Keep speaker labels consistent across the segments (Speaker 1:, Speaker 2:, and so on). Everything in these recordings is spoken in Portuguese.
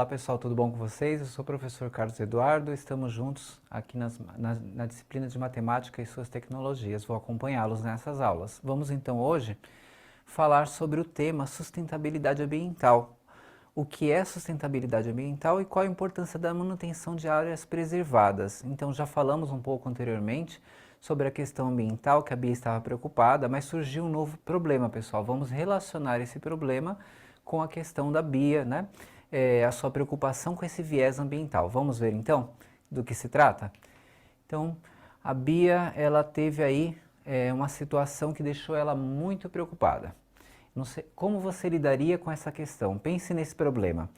Speaker 1: Olá pessoal, tudo bom com vocês? Eu sou o professor Carlos Eduardo, estamos juntos aqui na disciplina de Matemática e suas tecnologias. Vou acompanhá-los nessas aulas. Vamos então hoje falar sobre o tema sustentabilidade ambiental. O que é sustentabilidade ambiental e qual a importância da manutenção de áreas preservadas. Então já falamos um pouco anteriormente sobre a questão ambiental, que a Bia estava preocupada, mas surgiu um novo problema, pessoal. Vamos relacionar esse problema com a questão da Bia, né? A sua preocupação com esse viés ambiental. Vamos ver então do que se trata? Então, a Bia, ela teve aí uma situação que deixou ela muito preocupada. Não sei, como você lidaria com essa questão? Pense nesse problema.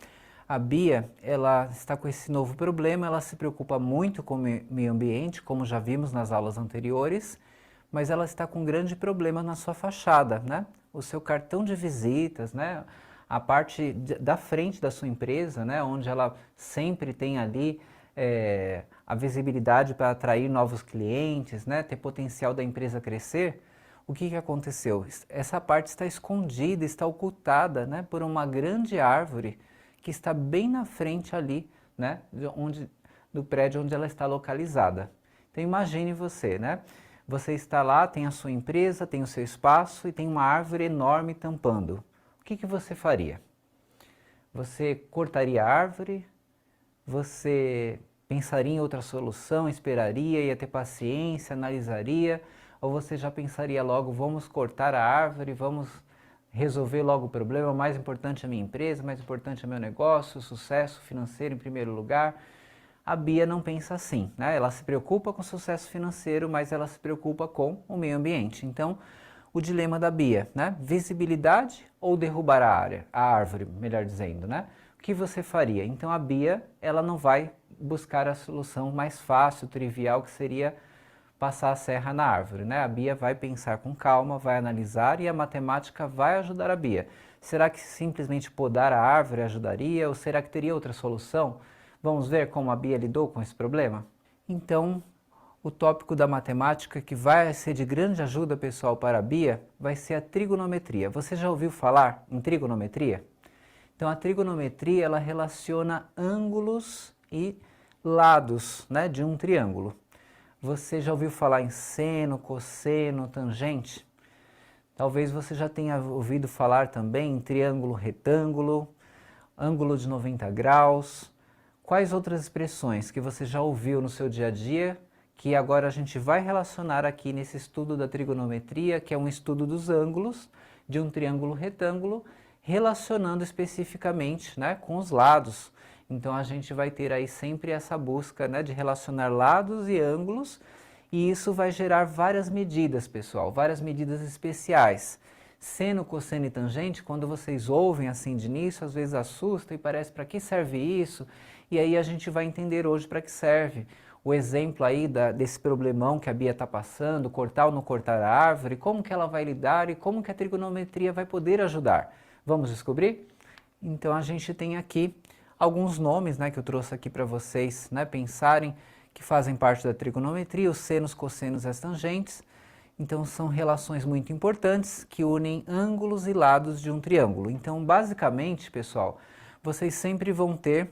Speaker 1: A Bia, ela está com esse novo problema, ela se preocupa muito com o meio ambiente, como já vimos nas aulas anteriores, mas ela está com um grande problema na sua fachada, né? O seu cartão de visitas, né? A parte da frente da sua empresa, né? Onde ela sempre tem ali a visibilidade para atrair novos clientes, né? Ter potencial da empresa crescer. O que aconteceu? Essa parte está escondida, está ocultada, né? Por uma grande árvore que está bem na frente ali, né? Do prédio onde ela está localizada. Então imagine você, né? Você está lá, tem a sua empresa, tem o seu espaço e tem uma árvore enorme tampando. O que você faria? Você cortaria a árvore? Você pensaria em outra solução, esperaria, ia ter paciência, analisaria? Ou você já pensaria logo, vamos cortar a árvore, vamos resolver logo o problema, o mais importante é a minha empresa, o mais importante é o meu negócio, o sucesso financeiro em primeiro lugar? A Bia não pensa assim, né? Ela se preocupa com o sucesso financeiro, mas ela se preocupa com o meio ambiente. Então, o dilema da Bia, né? Visibilidade ou derrubar a árvore, melhor dizendo, né? O que você faria? Então a Bia, ela não vai buscar a solução mais fácil, trivial, que seria passar a serra na árvore, né? A Bia vai pensar com calma, vai analisar e a matemática vai ajudar a Bia. Será que simplesmente podar a árvore ajudaria ou será que teria outra solução? Vamos ver como a Bia lidou com esse problema? Então, o tópico da matemática que vai ser de grande ajuda, pessoal, para a Bia, vai ser a trigonometria. Você já ouviu falar em trigonometria? Então, a trigonometria, ela relaciona ângulos e lados, né, de um triângulo. Você já ouviu falar em seno, cosseno, tangente? Talvez você já tenha ouvido falar também em triângulo retângulo, ângulo de 90 graus. Quais outras expressões que você já ouviu no seu dia a dia que agora a gente vai relacionar aqui nesse estudo da trigonometria, que é um estudo dos ângulos de um triângulo retângulo, relacionando especificamente, né, com os lados. Então a gente vai ter aí sempre essa busca, né, de relacionar lados e ângulos, e isso vai gerar várias medidas, pessoal, várias medidas especiais. Seno, cosseno e tangente, quando vocês ouvem assim de início, às vezes assusta e parece para que serve isso, e aí a gente vai entender hoje para que serve. O exemplo aí desse problemão que a Bia está passando, cortar ou não cortar a árvore, como que ela vai lidar e como que a trigonometria vai poder ajudar. Vamos descobrir? Então a gente tem aqui alguns nomes, né, que eu trouxe aqui para vocês, né, pensarem, que fazem parte da trigonometria, os senos, cossenos e as tangentes. Então são relações muito importantes que unem ângulos e lados de um triângulo. Então basicamente, pessoal, vocês sempre vão ter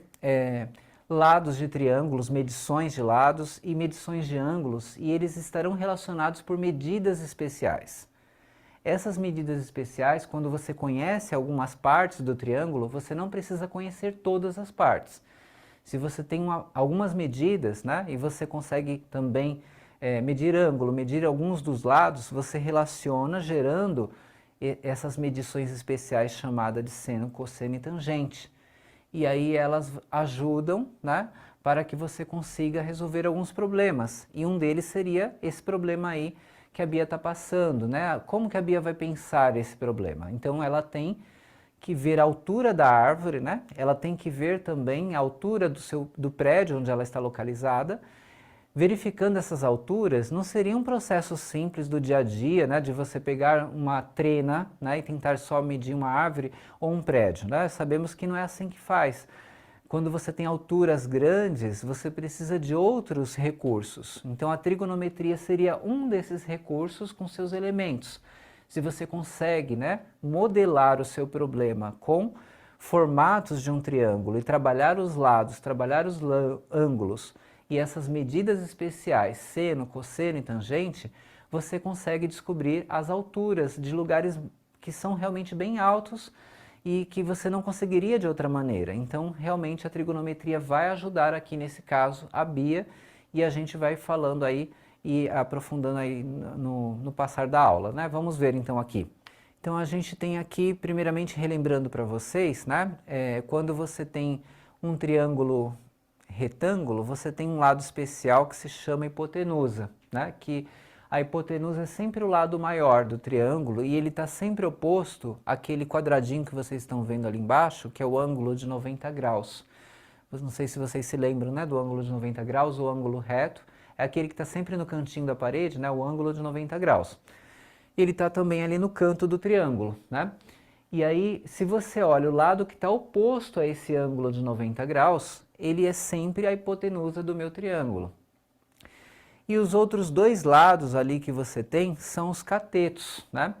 Speaker 1: lados de triângulos, medições de lados e medições de ângulos, e eles estarão relacionados por medidas especiais. Essas medidas especiais, quando você conhece algumas partes do triângulo, você não precisa conhecer todas as partes. Se você tem algumas medidas, né, e você consegue também medir ângulo, medir alguns dos lados, você relaciona gerando essas medições especiais chamadas de seno, cosseno e tangente. E aí elas ajudam, né, para que você consiga resolver alguns problemas. E um deles seria esse problema aí que a Bia está passando, né? Como que a Bia vai pensar esse problema? Então ela tem que ver a altura da árvore, né? Ela tem que ver também a altura do prédio onde ela está localizada. Verificando essas alturas, não seria um processo simples do dia a dia, né, de você pegar uma trena, né, e tentar só medir uma árvore ou um prédio, né? Sabemos que não é assim que faz. Quando você tem alturas grandes, você precisa de outros recursos. Então a trigonometria seria um desses recursos com seus elementos. Se você consegue, né, modelar o seu problema com formatos de um triângulo e trabalhar os lados, trabalhar os ângulos e essas medidas especiais, seno, cosseno e tangente, você consegue descobrir as alturas de lugares que são realmente bem altos e que você não conseguiria de outra maneira. Então, realmente a trigonometria vai ajudar aqui nesse caso a Bia, e a gente vai falando aí e aprofundando aí no passar da aula, né? Vamos ver então aqui. Então a gente tem aqui, primeiramente relembrando para vocês, né? Quando você tem um triângulo retângulo, você tem um lado especial que se chama hipotenusa, né? Que a hipotenusa é sempre o lado maior do triângulo e ele está sempre oposto àquele quadradinho que vocês estão vendo ali embaixo, que é o ângulo de 90 graus. Não sei se vocês se lembram, né, do ângulo de 90 graus, o ângulo reto é aquele que está sempre no cantinho da parede, né, o ângulo de 90 graus. Ele está também ali no canto do triângulo, né? E aí, se você olha o lado que está oposto a esse ângulo de 90 graus, ele é sempre a hipotenusa do meu triângulo. E os outros dois lados ali que você tem são os catetos, né?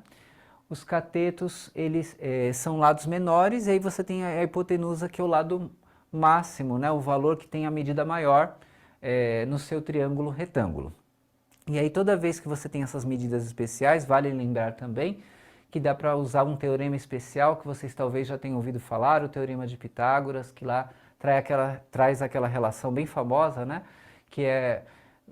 Speaker 1: Os catetos, eles são lados menores, e aí você tem a hipotenusa, que é o lado máximo, né? O valor que tem a medida maior no seu triângulo retângulo. E aí toda vez que você tem essas medidas especiais, vale lembrar também que dá para usar um teorema especial que vocês talvez já tenham ouvido falar, o Teorema de Pitágoras, que lá traz aquela relação bem famosa, né? Que é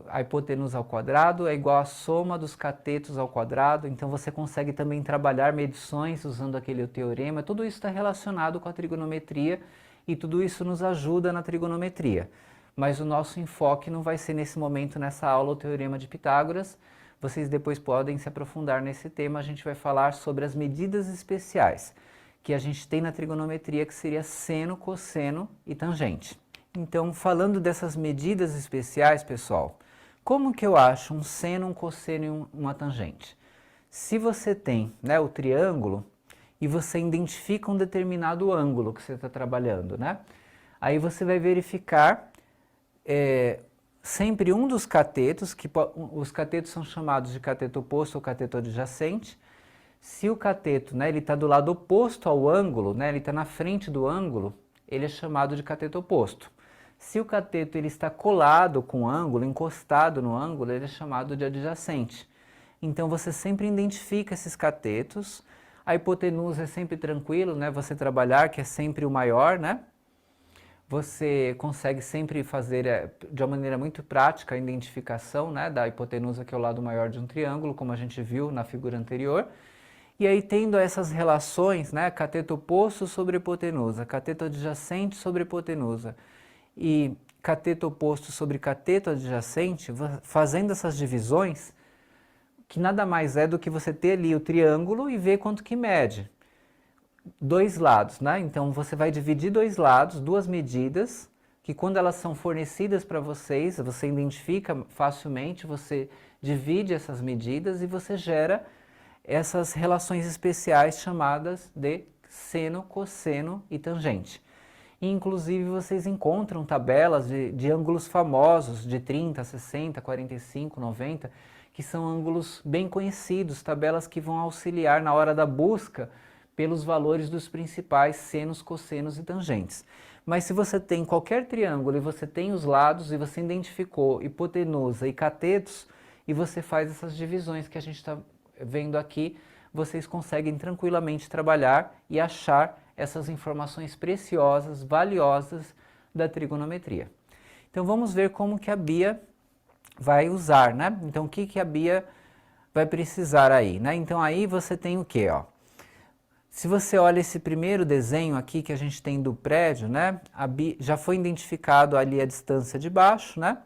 Speaker 1: a hipotenusa ao quadrado é igual à soma dos catetos ao quadrado. Então você consegue também trabalhar medições usando aquele teorema. Tudo isso está relacionado com a trigonometria e tudo isso nos ajuda na trigonometria. Mas o nosso enfoque não vai ser nesse momento, nessa aula, o Teorema de Pitágoras. Vocês depois podem se aprofundar nesse tema. A gente vai falar sobre as medidas especiais que a gente tem na trigonometria, que seria seno, cosseno e tangente. Então, falando dessas medidas especiais, pessoal, como que eu acho um seno, um cosseno e uma tangente? Se você tem, né, o triângulo e você identifica um determinado ângulo que você está trabalhando, né? Aí você vai verificar sempre um dos catetos, os catetos são chamados de cateto oposto ou cateto adjacente. Se o cateto, né, ele está do lado oposto ao ângulo, né, ele está na frente do ângulo, ele é chamado de cateto oposto. Se o cateto ele está colado com o ângulo, encostado no ângulo, ele é chamado de adjacente. Então você sempre identifica esses catetos. A hipotenusa é sempre tranquilo, né, você trabalhar, que é sempre o maior, né? Você consegue sempre fazer de uma maneira muito prática a identificação, né, da hipotenusa, que é o lado maior de um triângulo, como a gente viu na figura anterior. E aí, tendo essas relações, né, cateto oposto sobre hipotenusa, cateto adjacente sobre hipotenusa e cateto oposto sobre cateto adjacente, fazendo essas divisões, que nada mais é do que você ter ali o triângulo e ver quanto que mede. Dois lados, né? Então você vai dividir dois lados, duas medidas, que quando elas são fornecidas para vocês, você identifica facilmente, você divide essas medidas e você gera essas relações especiais chamadas de seno, cosseno e tangente. E, inclusive vocês encontram tabelas de ângulos famosos de 30, 60, 45, 90, que são ângulos bem conhecidos, tabelas que vão auxiliar na hora da busca pelos valores dos principais senos, cossenos e tangentes. Mas se você tem qualquer triângulo e você tem os lados e você identificou hipotenusa e catetos e você faz essas divisões que a gente está vendo aqui, vocês conseguem tranquilamente trabalhar e achar essas informações preciosas, valiosas da trigonometria. Então vamos ver como que a Bia vai usar, né? Então o que a Bia vai precisar aí, né? Então aí você tem o quê, ó? Se você olha esse primeiro desenho aqui que a gente tem do prédio, né? Já foi identificado ali a distância de baixo, né?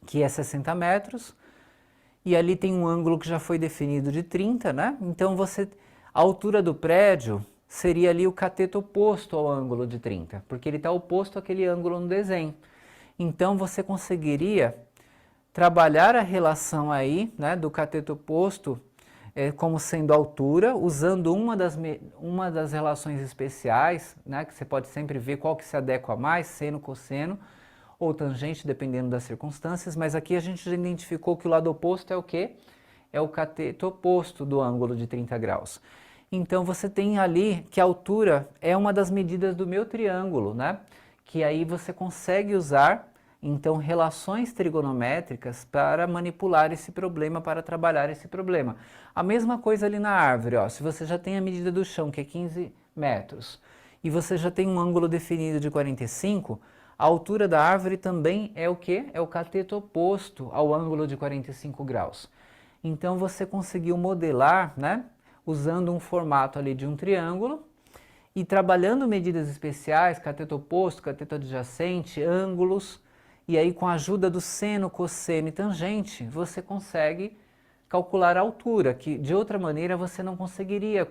Speaker 1: Que é 60 metros. E ali tem um ângulo que já foi definido de 30, né? Então a altura do prédio seria ali o cateto oposto ao ângulo de 30, porque ele está oposto àquele ângulo no desenho. Então você conseguiria trabalhar a relação aí, né, do cateto oposto como sendo altura, usando uma das relações especiais, né, que você pode sempre ver qual que se adequa mais, seno, cosseno ou tangente, dependendo das circunstâncias, mas aqui a gente já identificou que o lado oposto é o quê? É o cateto oposto do ângulo de 30 graus. Então você tem ali que a altura é uma das medidas do meu triângulo, né? Que aí você consegue usar então relações trigonométricas para manipular esse problema, para trabalhar esse problema. A mesma coisa ali na árvore, ó, se você já tem a medida do chão, que é 15 metros, e você já tem um ângulo definido de 45, a altura da árvore também é o quê? É o cateto oposto ao ângulo de 45 graus. Então você conseguiu modelar, né, usando um formato ali de um triângulo, e trabalhando medidas especiais, cateto oposto, cateto adjacente, ângulos, e aí com a ajuda do seno, cosseno e tangente, você consegue calcular a altura, que de outra maneira você não conseguiria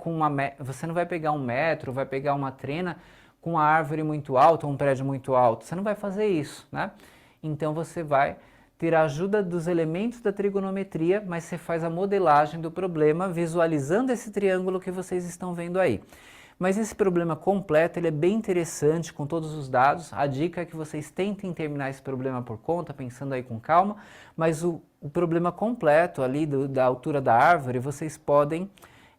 Speaker 1: você não vai pegar um metro, vai pegar uma trena com uma árvore muito alta, um prédio muito alto, você não vai fazer isso, né? Então você vai ter a ajuda dos elementos da trigonometria, mas você faz a modelagem do problema visualizando esse triângulo que vocês estão vendo aí. Mas esse problema completo ele é bem interessante com todos os dados. A dica é que vocês tentem terminar esse problema por conta, pensando aí com calma, mas o problema completo ali da altura da árvore vocês podem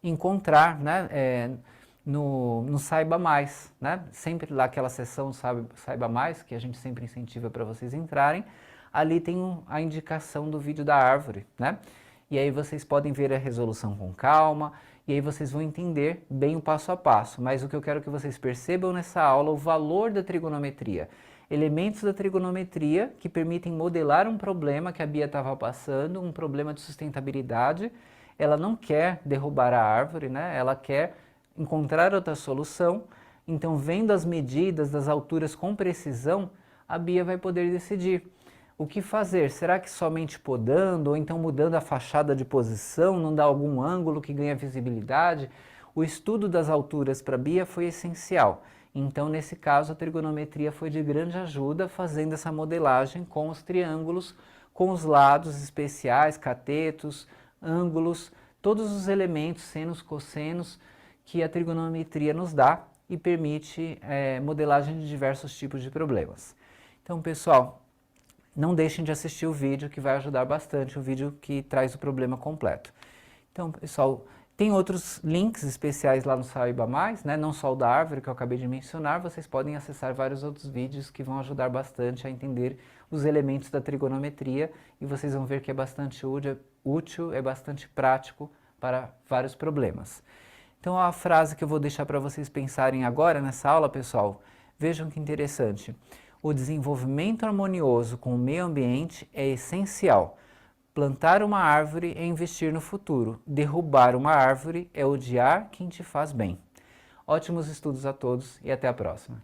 Speaker 1: encontrar, né, no Saiba Mais, né? Sempre lá aquela seção Saiba Mais, que a gente sempre incentiva para vocês entrarem, ali tem a indicação do vídeo da árvore, né? E aí vocês podem ver a resolução com calma, e aí vocês vão entender bem o passo a passo. Mas o que eu quero que vocês percebam nessa aula, o valor da trigonometria. Elementos da trigonometria que permitem modelar um problema que a Bia estava passando, um problema de sustentabilidade. Ela não quer derrubar a árvore, né? Ela quer encontrar outra solução. Então, vendo as medidas das alturas com precisão, a Bia vai poder decidir. O que fazer? Será que somente podando ou então mudando a fachada de posição não dá algum ângulo que ganha visibilidade? O estudo das alturas para a Bia foi essencial. Então, nesse caso, a trigonometria foi de grande ajuda fazendo essa modelagem com os triângulos, com os lados especiais, catetos, ângulos, todos os elementos, senos, cossenos, que a trigonometria nos dá e permite modelagem de diversos tipos de problemas. Então, pessoal, não deixem de assistir o vídeo que vai ajudar bastante, o vídeo que traz o problema completo. Então, pessoal, tem outros links especiais lá no Saiba Mais, né? Não só o da árvore que eu acabei de mencionar, vocês podem acessar vários outros vídeos que vão ajudar bastante a entender os elementos da trigonometria e vocês vão ver que é bastante útil, é bastante prático para vários problemas. Então, a frase que eu vou deixar para vocês pensarem agora nessa aula, pessoal, vejam que interessante. O desenvolvimento harmonioso com o meio ambiente é essencial. Plantar uma árvore é investir no futuro. Derrubar uma árvore é odiar quem te faz bem. Ótimos estudos a todos e até a próxima.